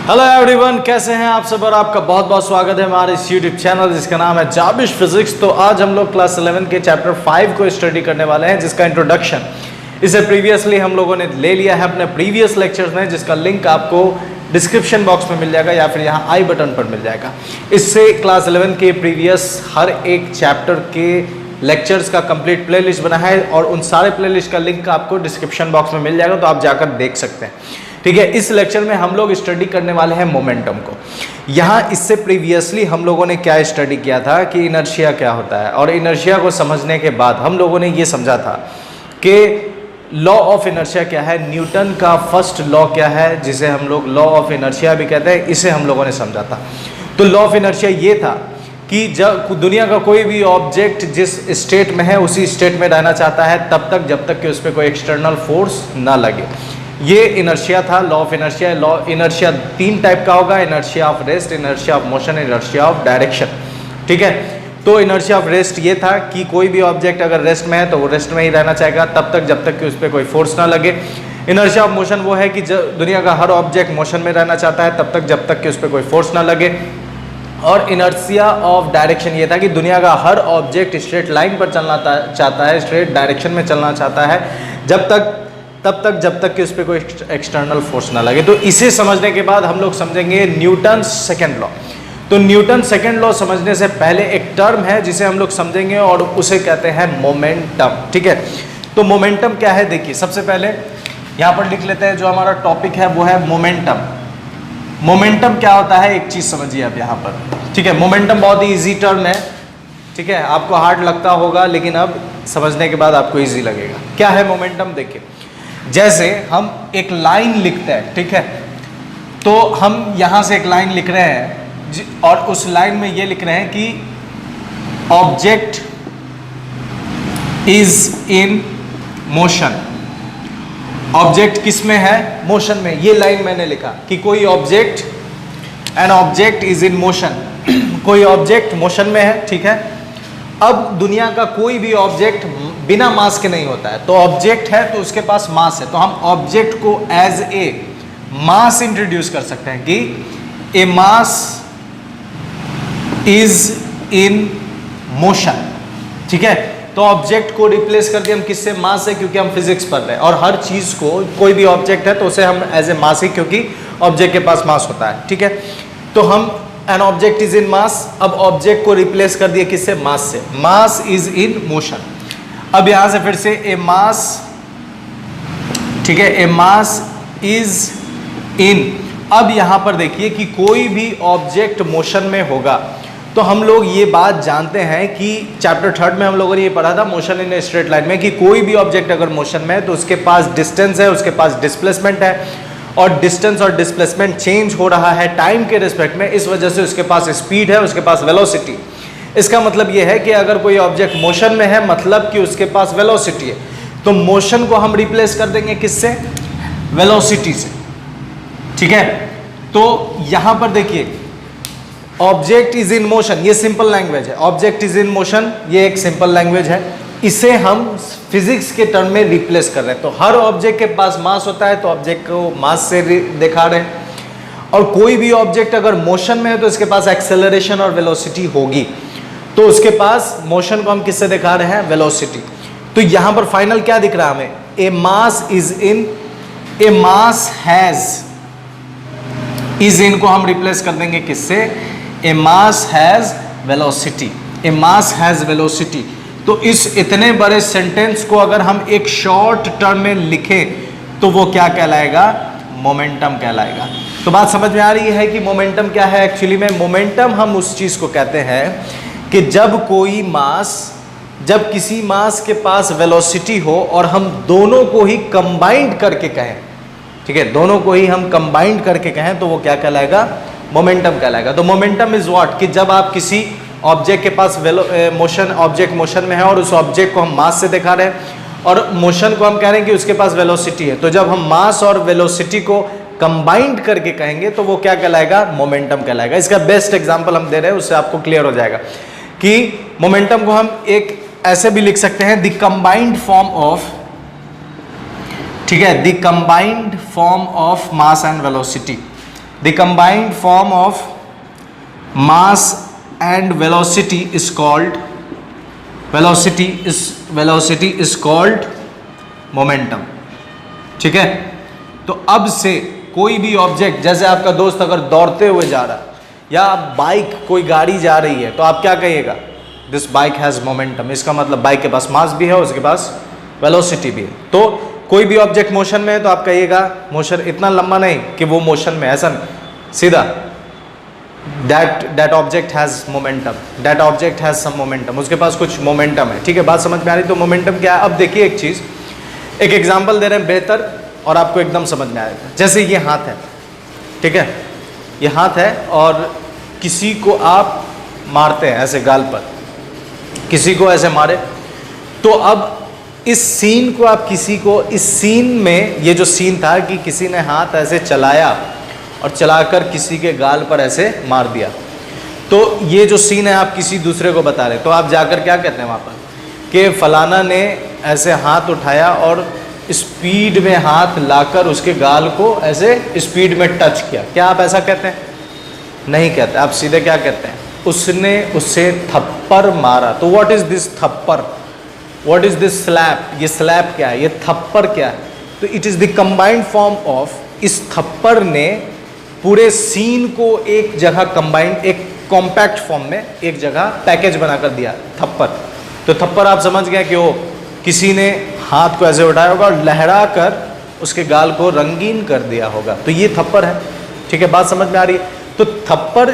Hello everyone, कैसे हैं आप सब। और आपका बहुत बहुत स्वागत है हमारे इस यूट्यूब चैनल जिसका नाम है जाबिश फिजिक्स। तो आज हम लोग क्लास 11 के चैप्टर 5 को स्टडी करने वाले हैं, जिसका इंट्रोडक्शन इसे प्रीवियसली हम लोगों ने ले लिया है अपने प्रीवियस लेक्चर्स में, जिसका लिंक आपको डिस्क्रिप्शन बॉक्स में मिल जाएगा या फिर यहाँ आई बटन पर मिल जाएगा। इससे क्लास 11 के प्रीवियस हर एक चैप्टर के लेक्चर्स का कंप्लीट प्लेलिस्ट बना है और उन सारे प्लेलिस्ट का लिंक आपको डिस्क्रिप्शन बॉक्स में मिल जाएगा, तो आप जाकर देख सकते हैं। ठीक है, इस लेक्चर में हम लोग स्टडी करने वाले हैं मोमेंटम को। यहाँ इससे प्रीवियसली हम लोगों ने क्या स्टडी किया था कि इनर्शिया क्या होता है, और इनर्शिया को समझने के बाद हम लोगों ने ये समझा था कि लॉ ऑफ इनर्शिया क्या है, न्यूटन का फर्स्ट लॉ क्या है जिसे हम लोग लॉ ऑफ इनर्शिया भी कहते हैं, इसे हम लोगों ने समझा था। तो लॉ ऑफ इनर्शिया ये था कि जब दुनिया का कोई भी ऑब्जेक्ट जिस स्टेट में है उसी स्टेट में रहना चाहता है तब तक जब तक कि उस पर कोई एक्सटर्नल फोर्स ना लगे। ये इनर्शिया था, law of inertia. Law inertia तीन टाइप का होगा, inertia of rest, inertia of motion, inertia of direction. ठीक है, तो इनर्शिया ऑफ रेस्ट ये था कि कोई भी ऑब्जेक्ट अगर रेस्ट में है तो वो रेस्ट में ही रहना चाहेगा तब तक जब तक कि उस पर कोई फोर्स ना लगे। इनर्शिया ऑफ मोशन वो है कि दुनिया का हर ऑब्जेक्ट मोशन में रहना चाहता है तब तक जब तक कि उस पर कोई फोर्स ना लगे। और इनर्शिया ऑफ डायरेक्शन ये था कि दुनिया का हर ऑब्जेक्ट स्ट्रेट लाइन पर चलना चाहता है, स्ट्रेट डायरेक्शन में चलना चाहता है तब तक जब तक कि उस पर कोई एक्सटर्नल फोर्स ना लगे। तो इसे समझने के बाद हम लोग समझेंगे न्यूटन सेकंड लॉ। तो न्यूटन सेकंड लॉ समझने से पहले एक टर्म है जिसे हम लोग समझेंगे और उसे कहते हैं मोमेंटम। ठीक है, तो मोमेंटम क्या है देखिए, सबसे पहले यहाँ पर लिख लेते हैं। जो हमारा टॉपिक है वो है मोमेंटम। मोमेंटम क्या होता है एक चीज समझिए आप यहाँ पर। ठीक है, मोमेंटम बहुत ही इजी टर्म है। ठीक है, आपको हार्ड लगता होगा लेकिन अब समझने के बाद आपको इजी लगेगा। क्या है मोमेंटम देखिए, जैसे हम एक लाइन लिखते हैं, ठीक है, तो हम यहां से एक लाइन लिख रहे हैं और उस लाइन में ये लिख रहे हैं कि object is in motion. Object किस में है? मोशन में। ये लाइन मैंने लिखा कि कोई object, an object is in motion, कोई ऑब्जेक्ट मोशन में है। ठीक है, अब दुनिया का कोई भी ऑब्जेक्ट बिना मास के नहीं होता है, तो ऑब्जेक्ट है तो उसके पास मास है, तो हम ऑब्जेक्ट को एज ए मास इंट्रोड्यूस कर सकते हैं कि ए मास इज इन मोशन। ठीक है, तो ऑब्जेक्ट को रिप्लेस कर दिया हम किससे? मास से, क्योंकि हम फिजिक्स पढ़ रहे हैं और हर चीज को कोई भी ऑब्जेक्ट है तो उसे हम एज ए मास ही, क्योंकि ऑब्जेक्ट के पास मास होता है। ठीक है, तो हम एन ऑब्जेक्ट इज इन मास, अब ऑब्जेक्ट को रिप्लेस कर दिया किससे? मास से। मास इज इन मोशन। अब यहां से फिर से ए मास, ठीक है, ए मास इज इन। अब यहां पर देखिए कि कोई भी ऑब्जेक्ट मोशन में होगा तो हम लोग ये बात जानते हैं कि चैप्टर 3 में हम लोगों ने ये पढ़ा था मोशन इन स्ट्रेट लाइन में, कि कोई भी ऑब्जेक्ट अगर मोशन में है तो उसके पास डिस्टेंस है, उसके पास डिस्प्लेसमेंट है, और डिस्टेंस और डिस्प्लेसमेंट चेंज हो रहा है टाइम के रिस्पेक्ट में। इस वजह से उसके पास स्पीड है, उसके पास वेलोसिटी। इसका मतलब यह है कि अगर कोई ऑब्जेक्ट मोशन में है मतलब कि उसके पास वेलोसिटी है, तो मोशन को हम रिप्लेस कर देंगे किससे? वेलोसिटी से। ठीक है, तो यहां पर देखिए ऑब्जेक्ट इज इन मोशन, ये सिंपल लैंग्वेज है। ऑब्जेक्ट इज इन मोशन ये एक सिंपल लैंग्वेज है, इसे हम फिजिक्स के टर्म में रिप्लेस कर रहे हैं। तो हर ऑब्जेक्ट के पास मास होता है तो ऑब्जेक्ट को मास से दिखा रहे हैं, और कोई भी ऑब्जेक्ट अगर मोशन में है तो उसके पास एक्सेलरेशन और वेलोसिटी होगी, तो उसके पास मोशन को हम किससे दिखा रहे हैं? वेलोसिटी। तो यहां पर फाइनल क्या दिख रहा है हमें? A mass is in, a mass has, is in को हम रिप्लेस कर देंगे किससे? A mass has velocity. A mass has velocity. तो इस इतने बड़े सेंटेंस को अगर हम एक शॉर्ट टर्म में लिखें तो वो क्या कहलाएगा? मोमेंटम कहलाएगा। तो बात समझ में आ रही है कि मोमेंटम क्या है एक्चुअली में? मोमेंटम हम उस चीज को कहते हैं कि जब कोई मास, जब किसी मास के पास वेलोसिटी हो और हम दोनों को ही कंबाइंड करके कहें, ठीक है, दोनों को ही हम कंबाइंड करके कहें तो वो क्या कहलाएगा? मोमेंटम कहलाएगा। तो मोमेंटम इज व्हाट, कि जब आप किसी ऑब्जेक्ट के पास मोशन, ऑब्जेक्ट मोशन में है और उस ऑब्जेक्ट को हम मास से दिखा रहे हैं और मोशन को हम कह रहे हैं कि उसके पास वेलोसिटी है, तो जब हम मास और वेलोसिटी को कंबाइंड करके कहेंगे तो वो क्या कहलाएगा? मोमेंटम कहलाएगा। इसका बेस्ट एग्जांपल हम दे रहे हैं, उससे आपको क्लियर हो जाएगा कि मोमेंटम को हम एक ऐसे भी लिख सकते हैं, द कंबाइंड फॉर्म ऑफ, ठीक है, the combined form of mass and velocity. The combined form of mass and velocity is called velocity is called momentum. ठीक है, तो अब से कोई भी ऑब्जेक्ट, जैसे आपका दोस्त अगर दौड़ते हुए जा रहा है या बाइक कोई गाड़ी जा रही है, तो आप क्या कहिएगा? This bike has momentum. इसका मतलब बाइक के पास मास भी है, उसके पास वेलोसिटी भी है। तो कोई भी ऑब्जेक्ट मोशन में है तो आप कहिएगा मोशन, इतना लंबा नहीं कि वो मोशन में, ऐसा नहीं, सीधा that object has momentum, that object has some momentum, उसके पास कुछ मोमेंटम है। ठीक है, बात समझ में आ रही? तो मोमेंटम क्या है? अब देखिए एक चीज़, एक एग्जाम्पल दे रहे हैं बेहतर और आपको एकदम समझ में आएगा। जैसे ये हाथ है, ठीक है, ये हाथ है और किसी को आप मारते हैं ऐसे गाल पर, किसी को ऐसे मारे, तो अब इस सीन को आप किसी को, इस सीन में ये जो सीन था कि किसी ने हाथ ऐसे चलाया और चलाकर किसी के गाल पर ऐसे मार दिया, तो ये जो सीन है आप किसी दूसरे को बता रहे, तो आप जाकर क्या कहते हैं वहाँ पर कि फलाना ने ऐसे हाथ उठाया और स्पीड में हाथ लाकर उसके गाल को ऐसे स्पीड में टच किया। क्या आप ऐसा कहते हैं? नहीं कहते। आप सीधे क्या कहते हैं? उसने उसे थप्पड़ मारा। तो व्हाट इज दिस थप्पड़? What is this slap? ये स्लैप क्या है? ये थप्पड़ क्या है? तो it is the combined form of, इस थप्पड़ ने पूरे सीन को एक जगह कंबाइंड, एक कॉम्पैक्ट फॉर्म में एक जगह पैकेज बनाकर दिया, थप्पड़। तो थप्पड़ आप समझ गए कि वो किसी ने हाथ को ऐसे उठाया होगा और लहरा कर उसके गाल को रंगीन कर दिया होगा, तो ये थप्पड़ है। ठीक है, बात समझ में आ रही है? तो थप्पड़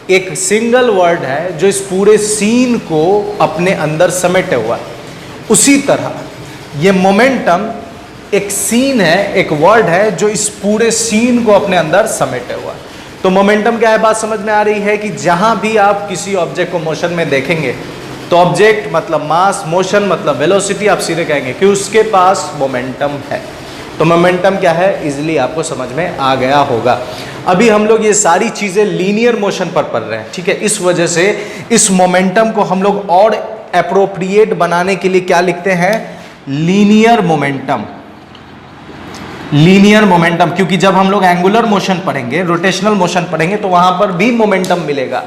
एक सिंगल वर्ड है जो इस पूरे सीन को अपने अंदर समेटे हुआ है। उसी तरह ये मोमेंटम एक सीन है, एक वर्ड है जो इस पूरे सीन को अपने अंदर समेटे हुआ है। तो मोमेंटम क्या है? बात समझ में आ रही है कि जहां भी आप किसी ऑब्जेक्ट को मोशन में देखेंगे, तो ऑब्जेक्ट मतलब मास, मोशन मतलब वेलोसिटी, आप सीधे कहेंगे कि उसके पास मोमेंटम है। तो मोमेंटम क्या है? इजीली आपको समझ में आ गया होगा। अभी हम लोग ये सारी चीज़ें लीनियर मोशन पर पढ़ रहे हैं। ठीक है, इस वजह से इस मोमेंटम को हम लोग और एप्रोप्रिएट बनाने के लिए क्या लिखते हैं? Linear momentum. लीनियर मोमेंटम, क्योंकि जब हम लोग एंगुलर मोशन पढ़ेंगे, रोटेशनल मोशन पढ़ेंगे, तो वहां पर भी मोमेंटम मिलेगा।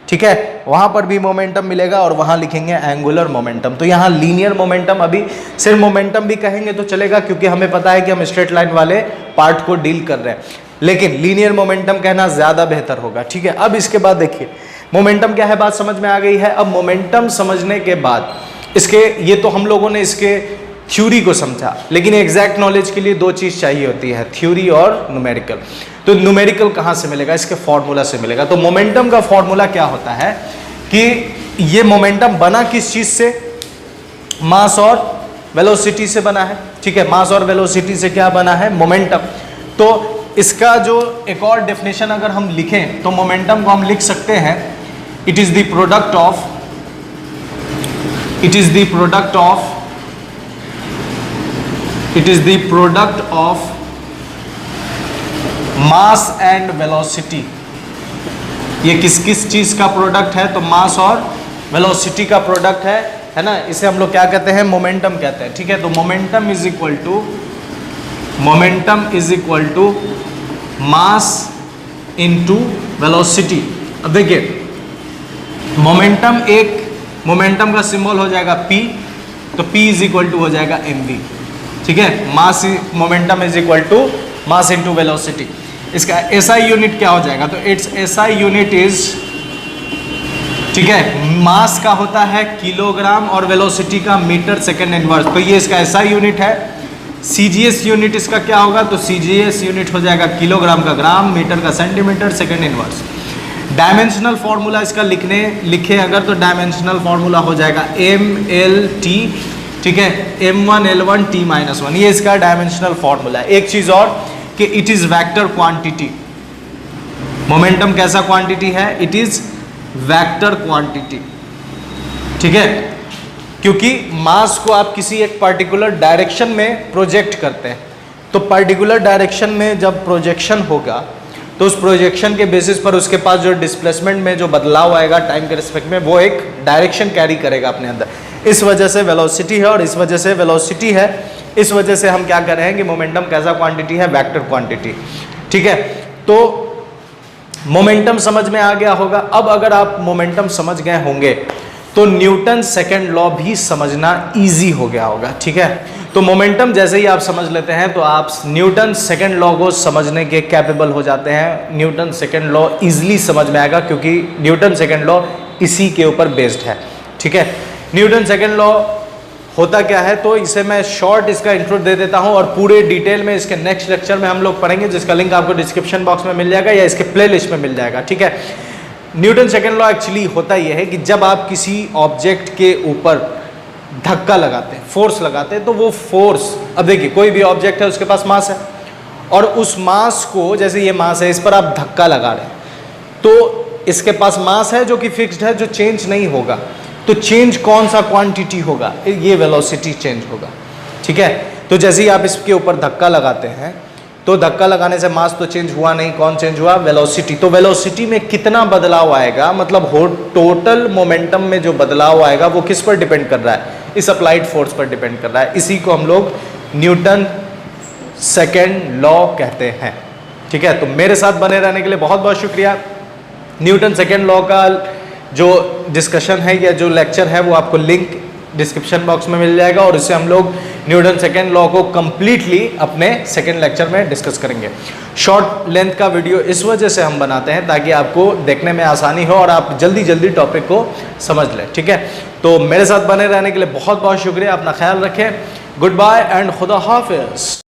ठीक है, वहां पर भी मोमेंटम मिलेगा और वहां लिखेंगे एंगुलर मोमेंटम। तो यहाँ लीनियर मोमेंटम, अभी सिर्फ मोमेंटम भी कहेंगे तो चलेगा, क्योंकि हमें पता है कि हम स्ट्रेट लाइन वाले पार्ट को डील कर रहे हैं, लेकिन लीनियर मोमेंटम कहना ज्यादा बेहतर होगा। ठीक है, अब इसके बाद देखिए मोमेंटम क्या है, बात समझ में आ गई है। अब मोमेंटम समझने के बाद इसके, ये तो हम लोगों ने इसके थ्योरी को समझा, लेकिन एग्जैक्ट नॉलेज के लिए दो चीज चाहिए होती है, थ्योरी और न्यूमेरिकल। तो न्यूमेरिकल कहाँ से मिलेगा? इसके फॉर्मूला से मिलेगा। तो मोमेंटम का फॉर्मूला क्या होता है कि ये मोमेंटम बना किस चीज से? मास और वेलोसिटी से बना है। ठीक है, मास और वेलोसिटी से क्या बना है? मोमेंटम। तो इसका जो एक और डेफिनेशन अगर हम लिखें तो मोमेंटम को हम लिख सकते हैं, it is the product of, it is the product of, it is the product of mass and velocity. ये किस किस चीज का प्रोडक्ट है? तो मास और वेलोसिटी का प्रोडक्ट है ना। इसे हम लोग क्या कहते हैं? मोमेंटम कहते हैं। ठीक है, तो momentum is equal to, momentum is equal to mass into velocity. अब देखिए मोमेंटम, एक मोमेंटम का सिंबल हो जाएगा P, तो P इज इक्वल टू हो जाएगा mv। ठीक है, mass, momentum is equal to mass into velocity. इसका SI यूनिट क्या हो जाएगा? तो इट्स SI यूनिट इज, ठीक है, मास का होता है किलोग्राम और वेलोसिटी का मीटर सेकेंड इनवर्स, तो ये इसका SI यूनिट है। CGS यूनिट इसका क्या होगा? तो CGS यूनिट हो जाएगा किलोग्राम का ग्राम, मीटर का centimetre, second inverse. Dimensional formula इसका लिखे अगर, तो डायमेंशनल फॉर्मूला हो जाएगा MLT। ठीक है, M1 L1 T-1, ये इसका डायमेंशनल फॉर्मूला है। एक चीज और कि it is vector quantity. Momentum कैसा क्वांटिटी है? It is vector quantity. ठीक है, क्योंकि मास को आप किसी एक पर्टिकुलर डायरेक्शन में प्रोजेक्ट करते हैं, तो पर्टिकुलर डायरेक्शन में जब प्रोजेक्शन होगा तो उस प्रोजेक्शन के बेसिस पर उसके पास जो डिस्प्लेसमेंट में जो बदलाव आएगा टाइम के रिस्पेक्ट में, वो एक डायरेक्शन कैरी करेगा अपने अंदर। इस वजह से वेलोसिटी है और इस वजह से वेलोसिटी है। इस वजह से हम क्या कर रहे हैं कि मोमेंटम कैसा क्वांटिटी है? Vector quantity. ठीक है, तो मोमेंटम समझ में आ गया होगा। अब अगर आप मोमेंटम समझ गए होंगे तो न्यूटन सेकंड लॉ भी समझना इजी हो गया होगा, ठीक है। तो मोमेंटम जैसे ही आप समझ लेते हैं तो आप न्यूटन सेकंड लॉ को समझने के कैपेबल हो जाते हैं। न्यूटन सेकंड लॉ इजीली समझ में आएगा क्योंकि न्यूटन सेकंड लॉ इसी के ऊपर बेस्ड है, ठीक है। न्यूटन सेकंड लॉ होता क्या है, तो इसे मैं शॉर्ट इसका इंट्रो दे देता हूं और पूरे डिटेल में इसके नेक्स्ट लेक्चर में हम लोग पढ़ेंगे, जिसका लिंक आपको डिस्क्रिप्शन बॉक्स में मिल जाएगा या इसके प्लेलिस्ट में मिल जाएगा, ठीक है। न्यूटन सेकंड लॉ एक्चुअली होता यह है कि जब आप किसी ऑब्जेक्ट के ऊपर धक्का लगाते हैं, फोर्स लगाते हैं, तो वो फोर्स, अब देखिए कोई भी ऑब्जेक्ट है उसके पास मास है और उस मास को, जैसे ये मास है, इस पर आप धक्का लगा रहे हैं तो इसके पास मास है जो कि फिक्स्ड है, जो चेंज नहीं होगा। तो चेंज कौन सा क्वांटिटी होगा, ये वेलोसिटी चेंज होगा, ठीक है। तो जैसे ही आप इसके ऊपर धक्का लगाते हैं तो धक्का लगाने से मास तो चेंज हुआ नहीं, कौन चेंज हुआ, वेलोसिटी। तो वेलोसिटी में कितना बदलाव आएगा, मतलब टोटल मोमेंटम में जो बदलाव आएगा वो किस पर डिपेंड कर रहा है, इस अप्लाइड फोर्स पर डिपेंड कर रहा है। इसी को हम लोग न्यूटन सेकेंड लॉ कहते हैं, ठीक है। तो मेरे साथ बने रहने के लिए बहुत बहुत शुक्रिया। न्यूटन सेकेंड लॉ का जो डिस्कशन है या जो लेक्चर है वो आपको लिंक डिस्क्रिप्शन बॉक्स में मिल जाएगा और इससे हम लोग न्यूटन सेकेंड लॉ को कंप्लीटली अपने सेकेंड लेक्चर में डिस्कस करेंगे। शॉर्ट लेंथ का वीडियो इस वजह से हम बनाते हैं ताकि आपको देखने में आसानी हो और आप जल्दी जल्दी टॉपिक को समझ लें, ठीक है। तो मेरे साथ बने रहने के लिए बहुत बहुत शुक्रिया। अपना ख्याल रखें। गुड बाय एंड खुदा हाफिज।